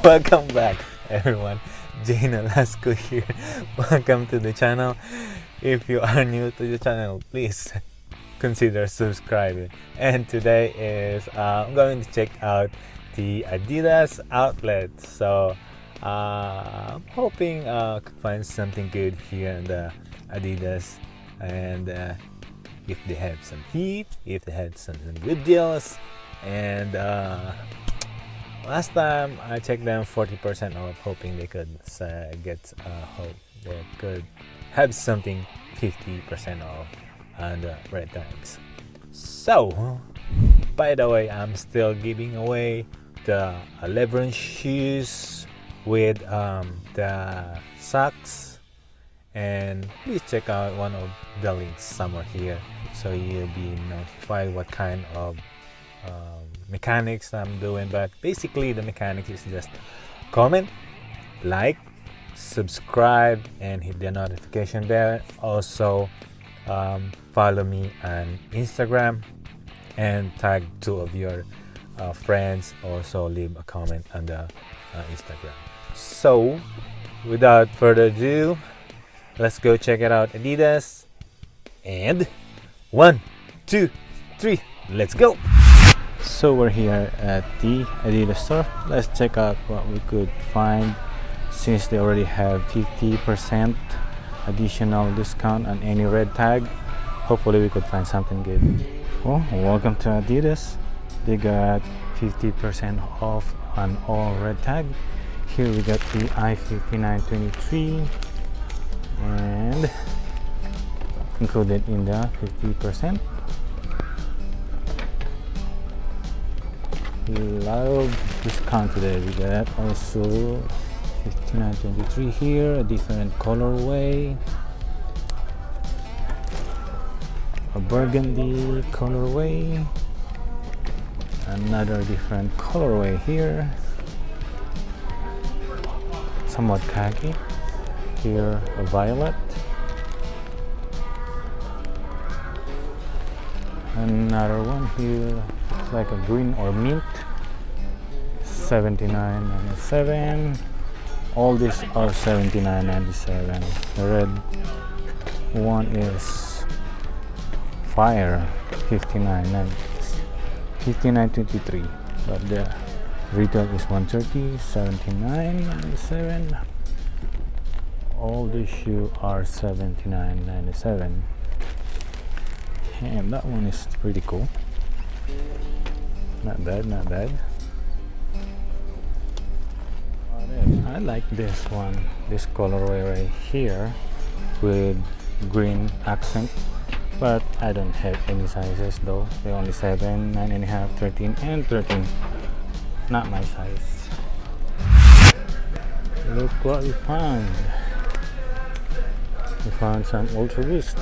Welcome back, everyone. Jane and here. Welcome to the channel. If you are new to the channel, please consider subscribing. And today is I'm going to check out the Adidas Outlet. So I'm hoping I could find something good here in the Adidas, and if they have some heat, if they had some good deals. And last time I checked them 40% off, hoping they could hope they could have something 50% off on the red tags. So by the way, I'm still giving away the LeBron shoes with the socks, and please check out one of the links somewhere here so you'll be notified what kind of mechanics I'm doing. But basically the mechanics is just comment, like, subscribe, and hit the notification bell. Also follow me on Instagram and tag 2 of your friends. Also leave a comment on the Instagram. So without further ado, let's go check it out, Adidas. And 1, 2, 3, let's go. So we're here at the Adidas store. Let's check out what we could find, since they already have 50% additional discount on any red tag. Hopefully we could find something good. Well, welcome to Adidas. They got 50% off on all red tag. Here we got the I-5923 and included in the 50%. Lot of discount today. We got also 5923 here, a different colorway, a burgundy colorway, another different colorway here, somewhat khaki, here a violet, another one here like a green or mint, 79.97. all these are 79.97. the red one is fire, 59.23, but the retail is 130, 79.97. all these shoes are 79.97, and that one is pretty cool. Not bad, not bad. I like this one, this colorway right here with green accent, but I don't have any sizes though. They only 7, 9.5, 13, and 13. Not my size. Look what we found. We found some Ultraboost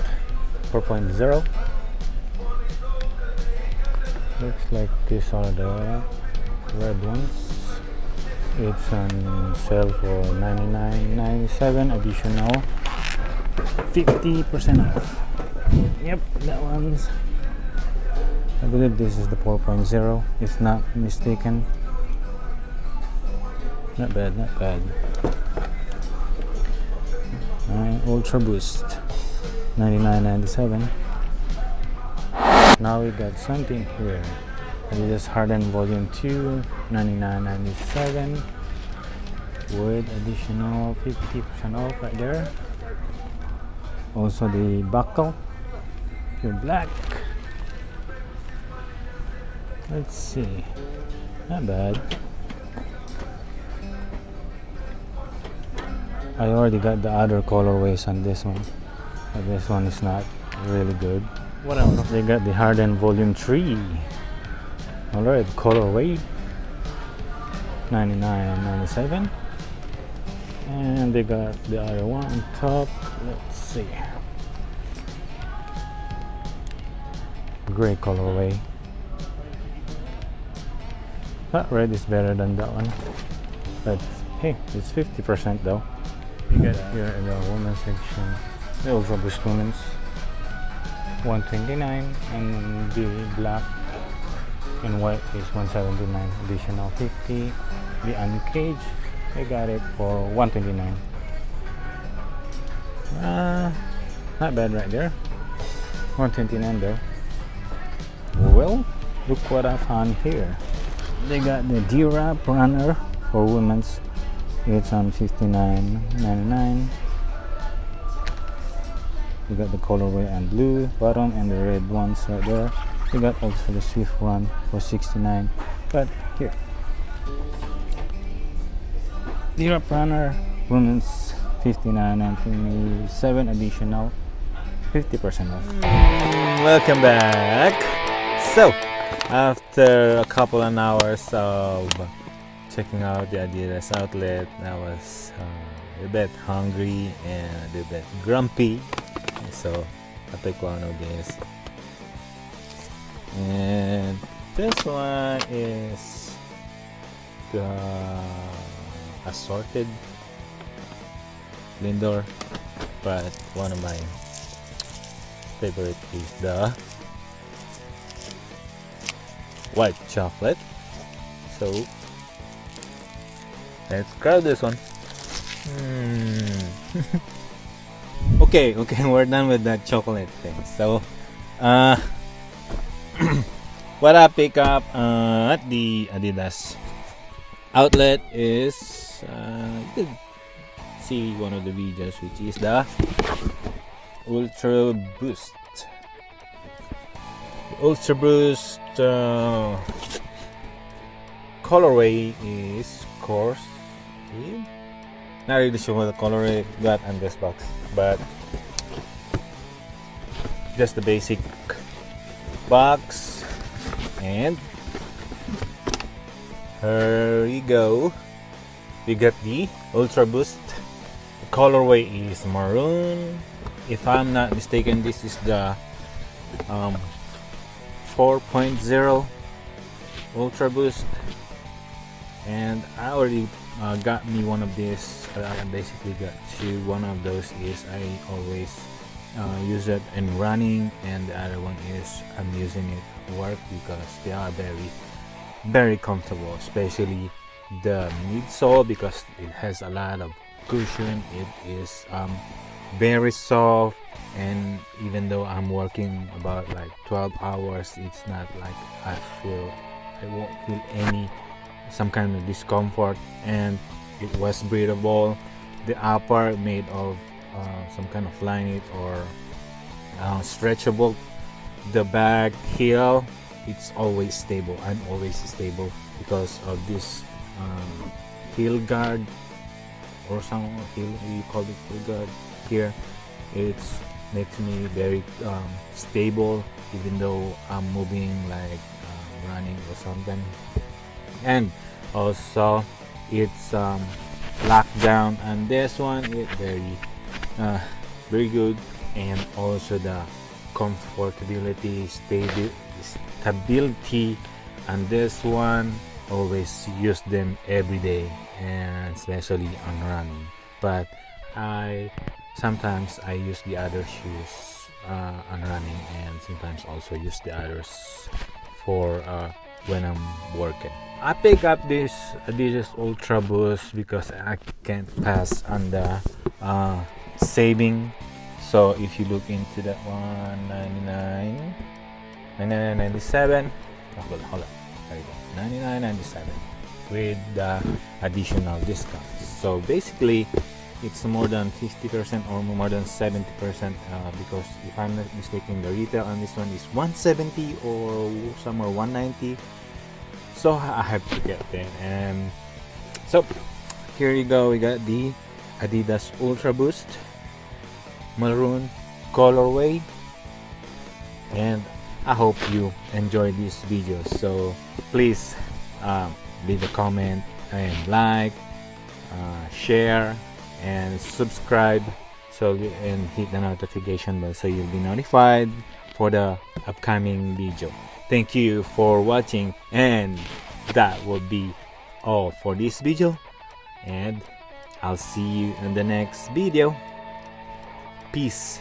4.0. Looks like these are the red ones. It's on sale for $99.97, additional 50% off. Yep, that one's, I believe this is the 4.0 if not mistaken. Not bad, not bad. Ultraboost, $99.97. Now we got something here. Adidas Harden Volume 2, $99.97 with additional 50% off right there. Also the buckle, pure black. Let's see, not bad. I already got the other colorways on this one, but this one is not really good. What else? They got the Harden Volume 3. Alright, colorway, $99.97. And they got the other one on top. Let's see. Gray colorway. That red is better than that one. But hey, it's 50% though. You got here in the women's section, the Utraboost women's, $129, and the black In white is 179, additional 50. The uncaged, I got it for 129. Not bad right there. 129 though. Well, look what I found here. They got the D-Wrap runner for women's. It's on $59.99. You got the colorway and blue bottom and the red ones right there. You got also the Swift one for $69. But here, D-Wrap runner women's $59.97, additional 50% off. Welcome back. So after a couple of hours of checking out the Adidas Outlet, I was a bit hungry and a bit grumpy, so I picked one of these. And this one is the assorted Lindor, but one of my favorite is the white chocolate. So let's grab this one. Okay, we're done with that chocolate thing. So what I pick up at the Adidas Outlet is you could see one of the videos, which is the Ultraboost. Ultraboost colorway is course. Not really sure what the colorway got on this box, but just the basic box. And here we go. We got the Utraboost. The colorway is maroon. If I'm not mistaken, this is the 4.0 Utraboost. And I already got me one of these. I basically got two. One of those is I always use it in running, and the other one is I'm using it at work because they are very comfortable, especially the midsole because it has a lot of cushion. It is very soft, and even though I'm working about like 12 hours, it's not like I won't feel some kind of discomfort, and it was breathable. The upper made of some kind of Flyknit or stretchable. The back heel, it's always stable. I'm always stable because of this heel guard, or some heel, you call it heel guard here. It makes me very stable even though I'm moving like running or something. And also it's locked down, and this one is very good. And also the comfortability, stability, and this one always use them every day, and especially on running. But sometimes I use the other shoes on running, and sometimes also use the others for when I'm working. I pick up this Adidas Ultraboost because I can't pass on the saving. So if you look into that one, $99.97. Hold on. There you go. $99.97 with the additional discounts. So basically, it's more than 50% or more than 70% because if I'm not mistaken, the retail on this one is $170 or somewhere $190. So I have to get them. And so here you go. We got the Adidas Ultraboost maroon colorway, and I hope you enjoy this video. So please leave a comment and like, share, and subscribe, and hit the notification bell so you'll be notified for the upcoming video. Thank you for watching, and that will be all for this video, and I'll see you in the next video. Peace.